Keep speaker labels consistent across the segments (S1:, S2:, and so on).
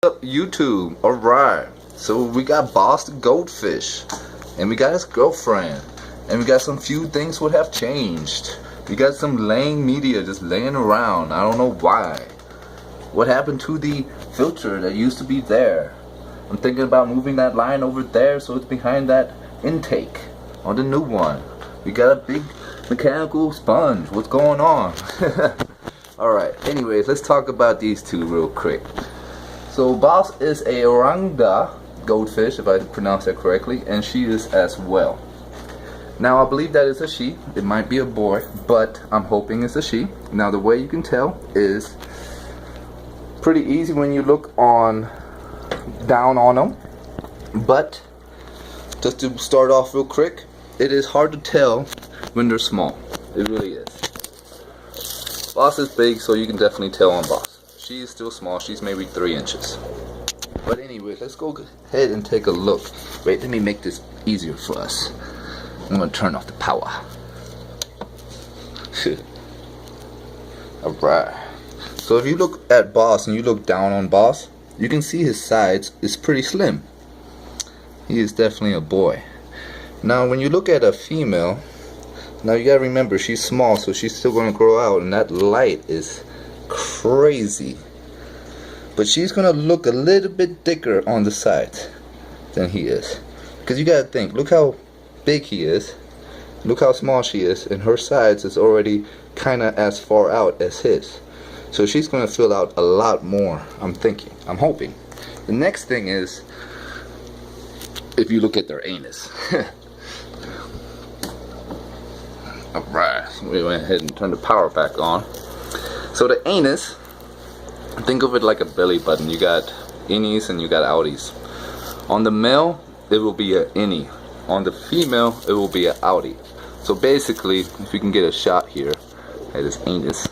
S1: up, YouTube? Alright, so we got Boss the goldfish, and we got his girlfriend, and we got some few things would have changed. We got some laying media just laying around. I don't know why. What happened to the filter that used to be there? I'm thinking about moving that line over there so it's behind that intake on the new one. We got a big mechanical sponge. What's going on? Alright, anyways, let's talk about these two real quick. So Boss is a oranga goldfish, if I pronounce that correctly, and she is as well. Now I believe that is a she. It might be a boy, but I'm hoping it's a she. Now the way you can tell is pretty easy when you look down on them. But just to start off real quick, it is hard to tell when they're small. It really is. Boss is big, so you can definitely tell on Boss. She is still small. She's maybe 3 inches. But anyway, let's go ahead and take a look. Wait, let me make this easier for us. I'm gonna turn off the power. Alright. So if you look at Boss and you look down on Boss, you can see his sides is pretty slim. He is definitely a boy. Now when you look at a female, now you gotta remember she's small, so she's still gonna grow out, and that light is crazy. But she's gonna look a little bit thicker on the sides than he is. Because you gotta think, look how big he is, look how small she is, and her sides is already kinda as far out as his. So she's gonna fill out a lot more, I'm thinking, I'm hoping. The next thing is, if you look at their anus. Alright, so we went ahead and turned the power back on. So the anus, think of it like a belly button. You got innies and you got outies. On the male, it will be an innie. On the female, it will be an outie. So basically, if you can get a shot here at his anus.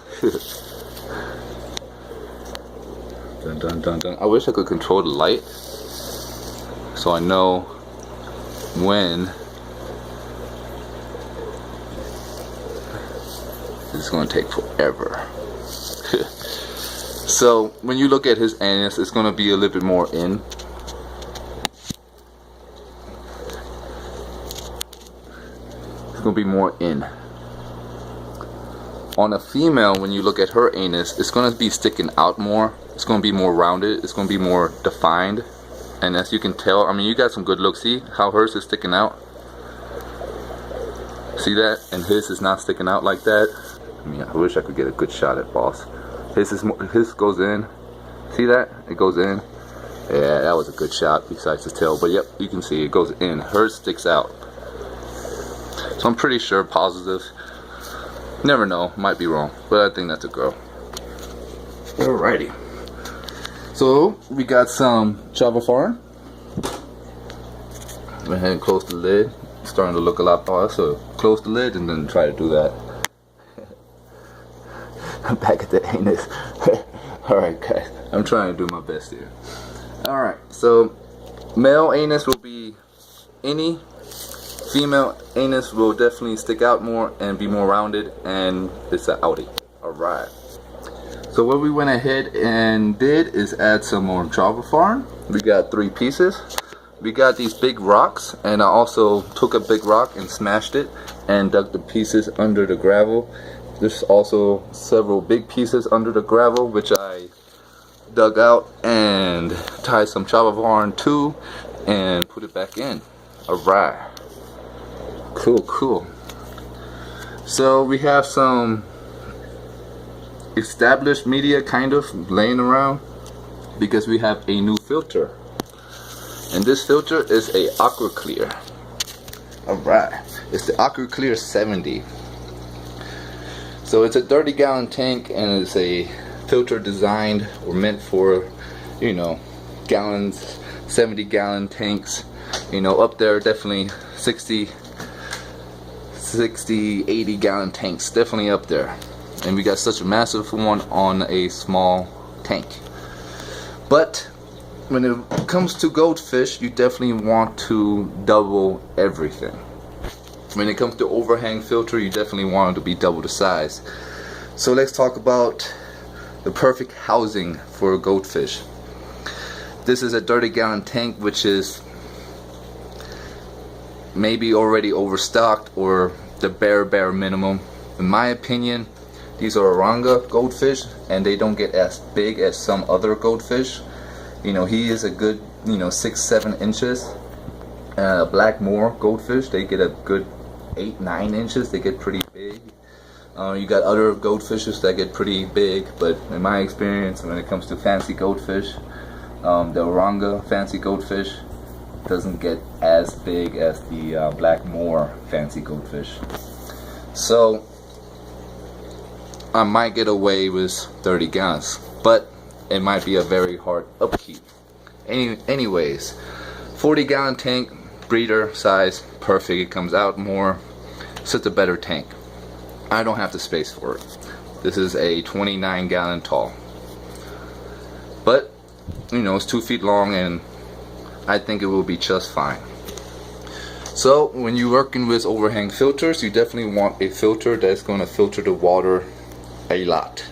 S1: Dun, dun, dun, dun. I wish I could control the light so I know when. It's going to take forever. So when you look at his anus, it's going to be a little bit more in. It's going to be more in. On a female, when you look at her anus, it's going to be sticking out more. It's going to be more rounded. It's going to be more defined. And as you can tell, I mean, you got some good looks. See how hers is sticking out? See that? And his is not sticking out like that. I mean, I wish I could get a good shot at Boss. His goes in. See that? It goes in. Yeah, that was a good shot besides his tail. But yep, you can see it goes in. Hers sticks out. So I'm pretty sure, positive. Never know, might be wrong. But I think that's a girl. Alrighty. So we got some Java fern. Go ahead and close the lid. It's starting to look a lot better. So close the lid and then try to do that. I'm back at the anus. Alright guys, I'm trying to do my best here. Alright, so male anus will be innie. Female anus will definitely stick out more and be more rounded, and it's an outie. Alright. So what we went ahead and did is add some more Java fern. We got 3 pieces. We got these big rocks, and I also took a big rock and smashed it and dug the pieces under the gravel. There's also several big pieces under the gravel which I dug out and tied some Java fern to and put it back in. Alright. Cool. So we have some established media kind of laying around because we have a new filter. And this filter is a AquaClear. Alright. It's the AquaClear 70. So it's a 30-gallon tank, and it's a filter designed or meant for, you know, gallons, 70-gallon tanks. You know, up there definitely 60, 80-gallon tanks, definitely up there. And we got such a massive one on a small tank. But when it comes to goldfish, you definitely want to double everything. When it comes to overhang filter, you definitely want it to be double the size. So let's talk about the perfect housing for a goldfish. This is a 30-gallon tank, which is maybe already overstocked or the bare minimum. In my opinion, these are Oranga goldfish, and they don't get as big as some other goldfish. You know, he is a good, you know, 6-7 inches. Black Moor goldfish, they get a good 8-9 inches. They get pretty big. You got other goldfishes that get pretty big, but in my experience, when it comes to fancy goldfish, the Oranga fancy goldfish doesn't get as big as the Black Moor fancy goldfish. So I might get away with 30 gallons, but it might be a very hard upkeep. Anyways, 40-gallon tank, breeder size, perfect. It comes out more. It's just a better tank. I don't have the space for it. This is a 29-gallon tall, but you know, it's 2 feet long, and I think it will be just fine. So when you're working with overhang filters, you definitely want a filter that's going to filter the water a lot.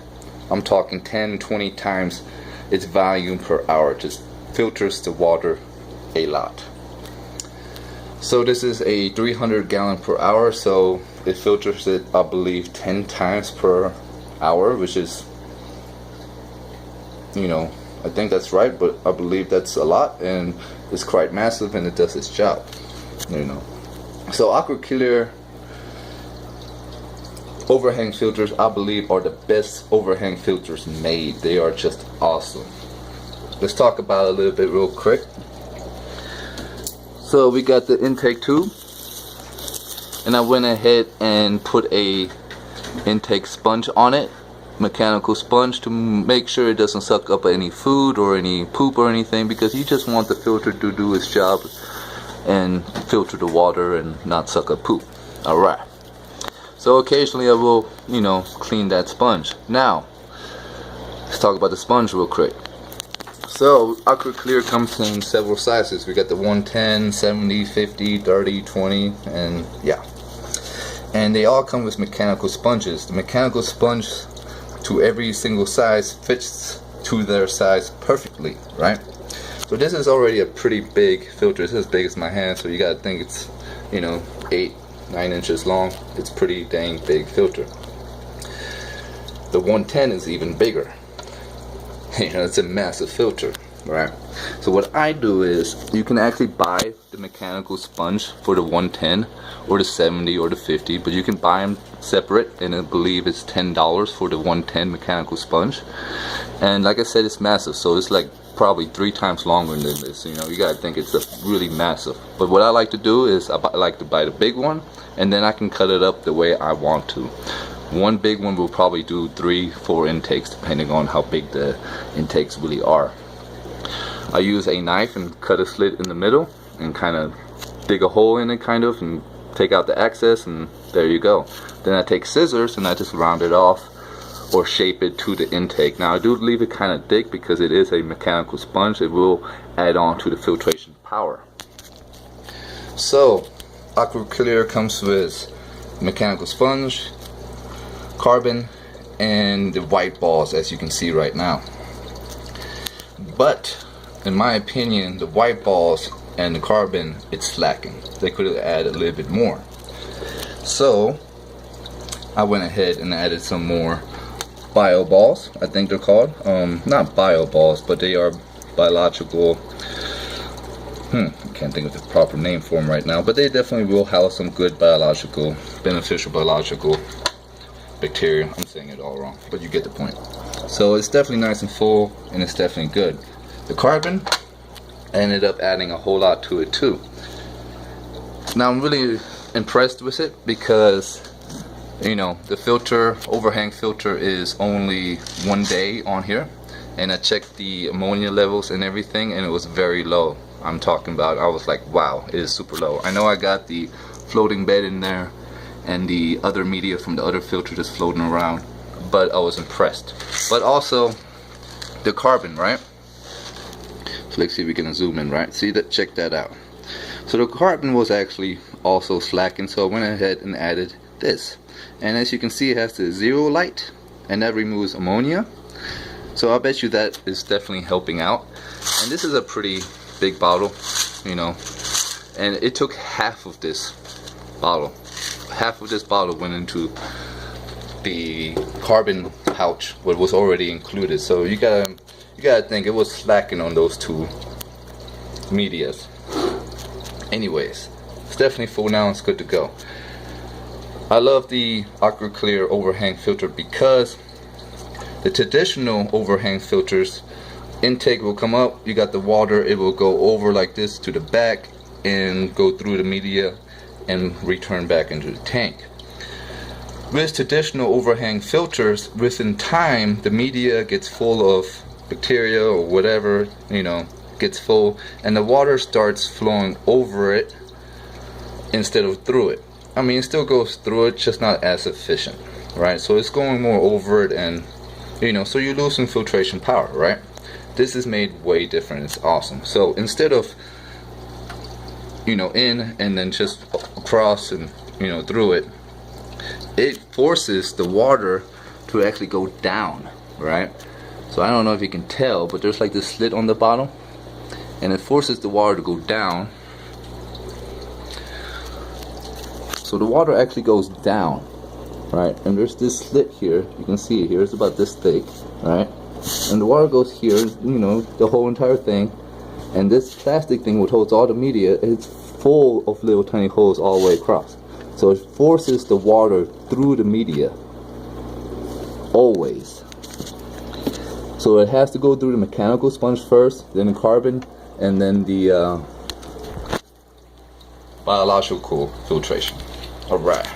S1: I'm talking 10-20 times its volume per hour. Just filters the water a lot. So this is a 300 gallon per hour, so it filters it, I believe, 10 times per hour, which is, you know, I think that's right, but I believe that's a lot, and it's quite massive, and it does its job, you know. So AquaClear overhang filters, I believe, are the best overhang filters made. They are just awesome. Let's talk about it a little bit real quick. So we got the intake tube, and I went ahead and put a intake sponge on it, mechanical sponge, to make sure it doesn't suck up any food or any poop or anything, because you just want the filter to do its job and filter the water and not suck up poop. Alright, so occasionally I will, you know, clean that sponge. Now let's talk about the sponge real quick. So AquaClear comes in several sizes. We got the 110, 70, 50, 30, 20, and yeah. And they all come with mechanical sponges. The mechanical sponge to every single size fits to their size perfectly, right? So this is already a pretty big filter. It's as big as my hand, so you gotta think it's, you know, 8-9 inches long. It's pretty dang big filter. The 110 is even bigger. You know, it's a massive filter, right? So what I do is, you can actually buy the mechanical sponge for the 110 or the 70 or the 50, but you can buy them separate, and I believe it's $10 for the 110 mechanical sponge. And like I said, it's massive, so it's like probably 3 times longer than this. You know, you gotta think it's a really massive. But what I like to do is, I like to buy the big one, and then I can cut it up the way I want to. One big one will probably do 3-4 intakes, depending on how big the intakes really are. I use a knife and cut a slit in the middle and kind of dig a hole in it, kind of, and take out the excess, and there you go. Then I take scissors and I just round it off or shape it to the intake. Now I do leave it kind of thick because it is a mechanical sponge. It will add on to the filtration power. So AquaClear comes with mechanical sponge, carbon, and the white balls, as you can see right now. But in my opinion, the white balls and the carbon, it's slacking. They could have added a little bit more. So I went ahead and added some more bio balls, I think they're called. Not bio balls, but they are biological. I can't think of the proper name for them right now, but they definitely will house some good biological, beneficial biological bacteria. I'm saying it all wrong, but you get the point. So it's definitely nice and full, and it's definitely good. The carbon, I ended up adding a whole lot to it too. Now I'm really impressed with it because, you know, the filter, overhang filter, is only 1 day on here, and I checked the ammonia levels and everything, and it was very low. I'm talking about, I was like, wow, it is super low. I know I got the floating bed in there and the other media from the other filter just floating around, but I was impressed. But also the carbon, right? So let's see if we can zoom in, right? See that? Check that out. So the carbon was actually also slacking, so I went ahead and added this. And as you can see, it has the zero light, and that removes ammonia. So I bet you that is definitely helping out. And this is a pretty big bottle, you know, and it took half of this bottle. Half of this bottle went into the carbon pouch, what was already included. So you gotta think it was slacking on those two medias. Anyways, it's definitely full now. It's good to go. I love the AquaClear overhang filter because the traditional overhang filters, intake will come up, you got the water, it will go over like this to the back and go through the media and return back into the tank. With traditional overhang filters, within time the media gets full of bacteria or whatever, you know, gets full, and the water starts flowing over it instead of through it. I mean, it still goes through it, just not as efficient, right? So it's going more over it, and you know, so you lose some filtration power, right? This is made way different. It's awesome. So instead of, you know, in and then just across and, you know, through it, it forces the water to actually go down, right? So I don't know if you can tell, but there's like this slit on the bottom, and it forces the water to go down. So the water actually goes down, right? And there's this slit here, you can see it here, it's about this thick, right? And the water goes here, you know, the whole entire thing. And this plastic thing which holds all the media, it's full of little tiny holes all the way across. So it forces the water through the media, always. So it has to go through the mechanical sponge first, then the carbon, and then the biological filtration. Alright.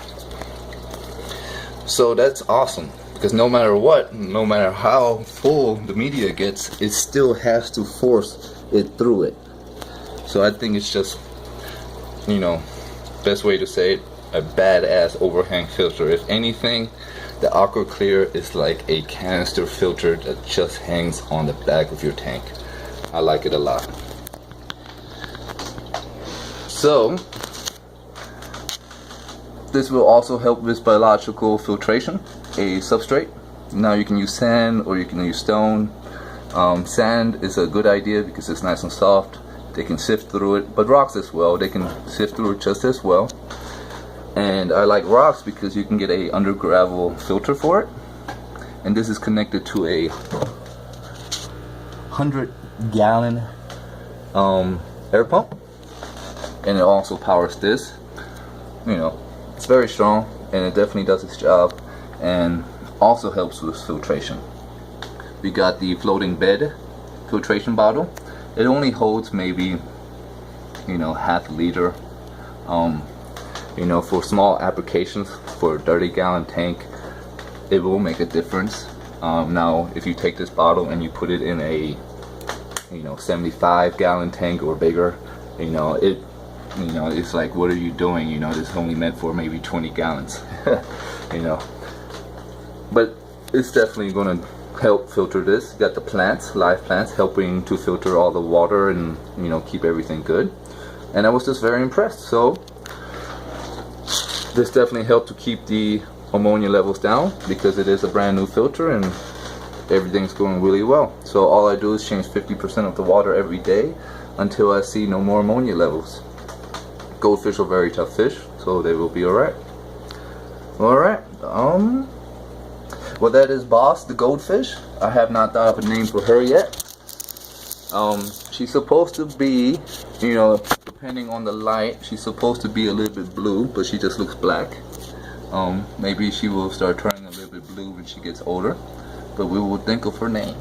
S1: So that's awesome, because no matter what, no matter how full the media gets, it still has to force it through it. So I think it's just, you know, best way to say it, a badass overhang filter. If anything, the AquaClear is like a canister filter that just hangs on the back of your tank. I like it a lot. So this will also help with biological filtration, a substrate. Now you can use sand or you can use stone. Sand is a good idea because it's nice and soft. They can sift through it, but rocks as well. They can sift through it just as well. And I like rocks because you can get a under gravel filter for it. And this is connected to a 100-gallon air pump, and it also powers this. You know, it's very strong, and it definitely does its job, and also helps with filtration. We got the floating bed filtration bottle. It only holds maybe, you know, half a liter. You know, for small applications, for a 30-gallon tank, it will make a difference. Now, if you take this bottle and you put it in a, you know, 75-gallon tank or bigger, you know, it's like, what are you doing? You know, this is only meant for maybe 20 gallons. You know, but it's definitely going to help filter this. You got the plants, live plants, helping to filter all the water and, you know, keep everything good. And I was just very impressed. So this definitely helped to keep the ammonia levels down, because it is a brand new filter and everything's going really well. So all I do is change 50% of the water every day until I see no more ammonia levels. Goldfish are very tough fish, so they will be alright. Alright, well, that is Boss the goldfish. I have not thought of a name for her yet. She's supposed to be, you know, depending on the light, she's supposed to be a little bit blue, but she just looks black. Maybe she will start turning a little bit blue when she gets older, but we will think of her name.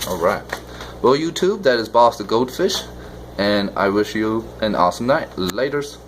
S1: Alright, well, YouTube, that is Boss the goldfish, and I wish you an awesome night. Laters.